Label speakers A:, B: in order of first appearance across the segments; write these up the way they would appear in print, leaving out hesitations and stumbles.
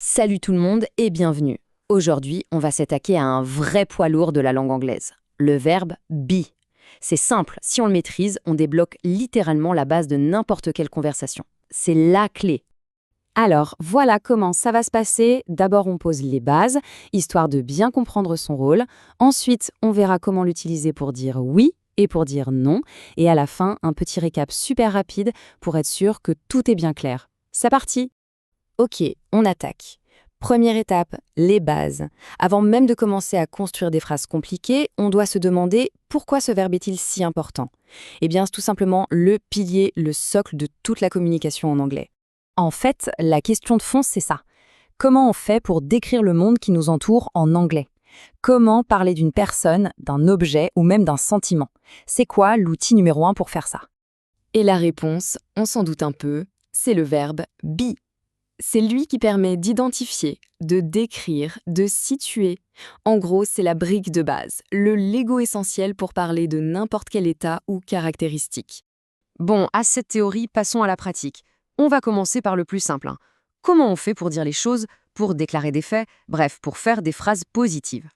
A: Salut tout le monde et bienvenue. Aujourd'hui, on va s'attaquer à un vrai poids lourd de la langue anglaise, le verbe be. C'est simple, si on le maîtrise, on débloque littéralement la base de n'importe quelle conversation. C'est la clé.
B: Alors, voilà comment ça va se passer. D'abord, on pose les bases, histoire de bien comprendre son rôle. Ensuite, on verra comment l'utiliser pour dire oui et pour dire non. Et à la fin, un petit récap super rapide pour être sûr que tout est bien clair. C'est parti!
A: Ok, on attaque. Première étape, les bases. Avant même de commencer à construire des phrases compliquées, on doit se demander pourquoi ce verbe est-il si important. Eh bien, c'est tout simplement le pilier, le socle de toute la communication en anglais.
B: En fait, la question de fond, c'est ça. Comment on fait pour décrire le monde qui nous entoure en anglais? Comment parler d'une personne, d'un objet ou même d'un sentiment? C'est quoi l'outil numéro 1 pour faire ça?
A: Et la réponse, on s'en doute un peu, c'est le verbe be. C'est lui qui permet d'identifier, de décrire, de situer. En gros, c'est la brique de base, le Lego essentiel pour parler de n'importe quel état ou caractéristique. Bon, à cette théorie, passons à la pratique. On va commencer par le plus simple. Comment on fait pour dire les choses, pour déclarer des faits, bref, pour faire des phrases positives?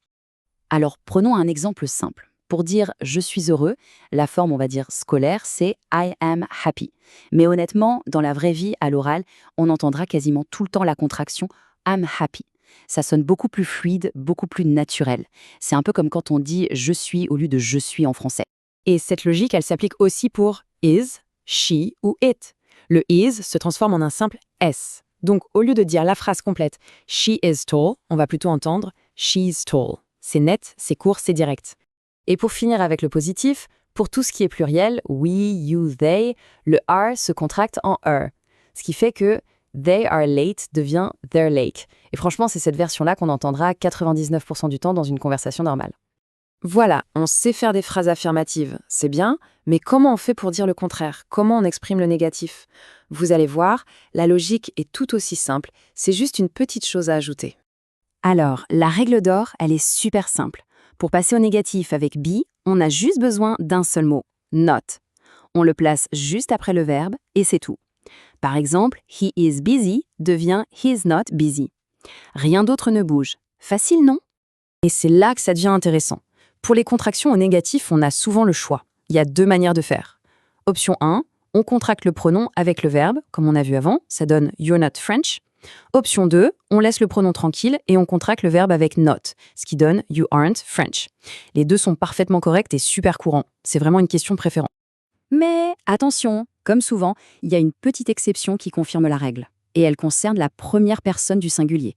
B: Alors, prenons un exemple simple. Pour dire « je suis heureux », la forme, on va dire, scolaire, c'est « I am happy ». Mais honnêtement, dans la vraie vie, à l'oral, on entendra quasiment tout le temps la contraction « I'm happy ». Ça sonne beaucoup plus fluide, beaucoup plus naturel. C'est un peu comme quand on dit « je suis » au lieu de « je suis » en français. Et cette logique, elle s'applique aussi pour « is »,« she » ou « it ». Le « is » se transforme en un simple « s ». Donc, au lieu de dire la phrase complète « she is tall », on va plutôt entendre « she's tall ». C'est net, c'est court, c'est direct. Et pour finir avec le positif, pour tout ce qui est pluriel, we, you, they, le are se contracte en er. Ce qui fait que they are late devient they're late. Et franchement, c'est cette version-là qu'on entendra 99% du temps dans une conversation normale. Voilà, on sait faire des phrases affirmatives, c'est bien, mais comment on fait pour dire le contraire? Comment on exprime le négatif? Vous allez voir, la logique est tout aussi simple, c'est juste une petite chose à ajouter. Alors, la règle d'or, elle est super simple. Pour passer au négatif avec be, on a juste besoin d'un seul mot, not. On le place juste après le verbe et c'est tout. Par exemple, he is busy devient he's not busy. Rien d'autre ne bouge. Facile, non? Et c'est là que ça devient intéressant. Pour les contractions au négatif, on a souvent le choix. Il y a deux manières de faire. Option 1, on contracte le pronom avec le verbe, comme on a vu avant, ça donne you're not French. Option 2, on laisse le pronom tranquille et on contracte le verbe avec not, ce qui donne you aren't French. Les deux sont parfaitement corrects et super courants. C'est vraiment une question de préférence. Mais attention, comme souvent, il y a une petite exception qui confirme la règle. Et elle concerne la première personne du singulier.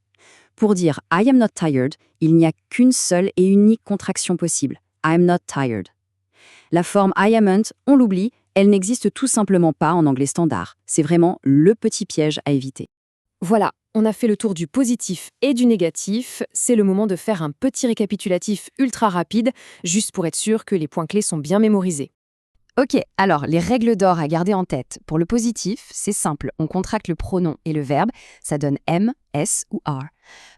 B: Pour dire I am not tired, il n'y a qu'une seule et unique contraction possible. I am not tired. La forme I amn't, on l'oublie, elle n'existe tout simplement pas en anglais standard. C'est vraiment le petit piège à éviter. Voilà, on a fait le tour du positif et du négatif. C'est le moment de faire un petit récapitulatif ultra rapide, juste pour être sûr que les points clés sont bien mémorisés. Ok, alors les règles d'or à garder en tête. Pour le positif, c'est simple, on contracte le pronom et le verbe, ça donne M, S ou R.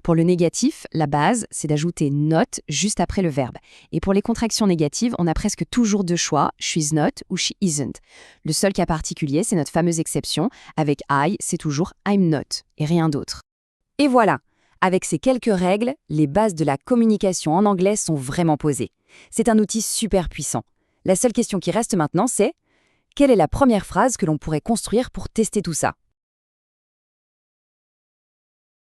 B: Pour le négatif, la base, c'est d'ajouter not juste après le verbe. Et pour les contractions négatives, on a presque toujours deux choix, she's not ou she isn't. Le seul cas particulier, c'est notre fameuse exception. Avec I, c'est toujours I'm not et rien d'autre. Et voilà, avec ces quelques règles, les bases de la communication en anglais sont vraiment posées. C'est un outil super puissant. La seule question qui reste maintenant, c'est quelle est la première phrase que l'on pourrait construire pour tester tout ça?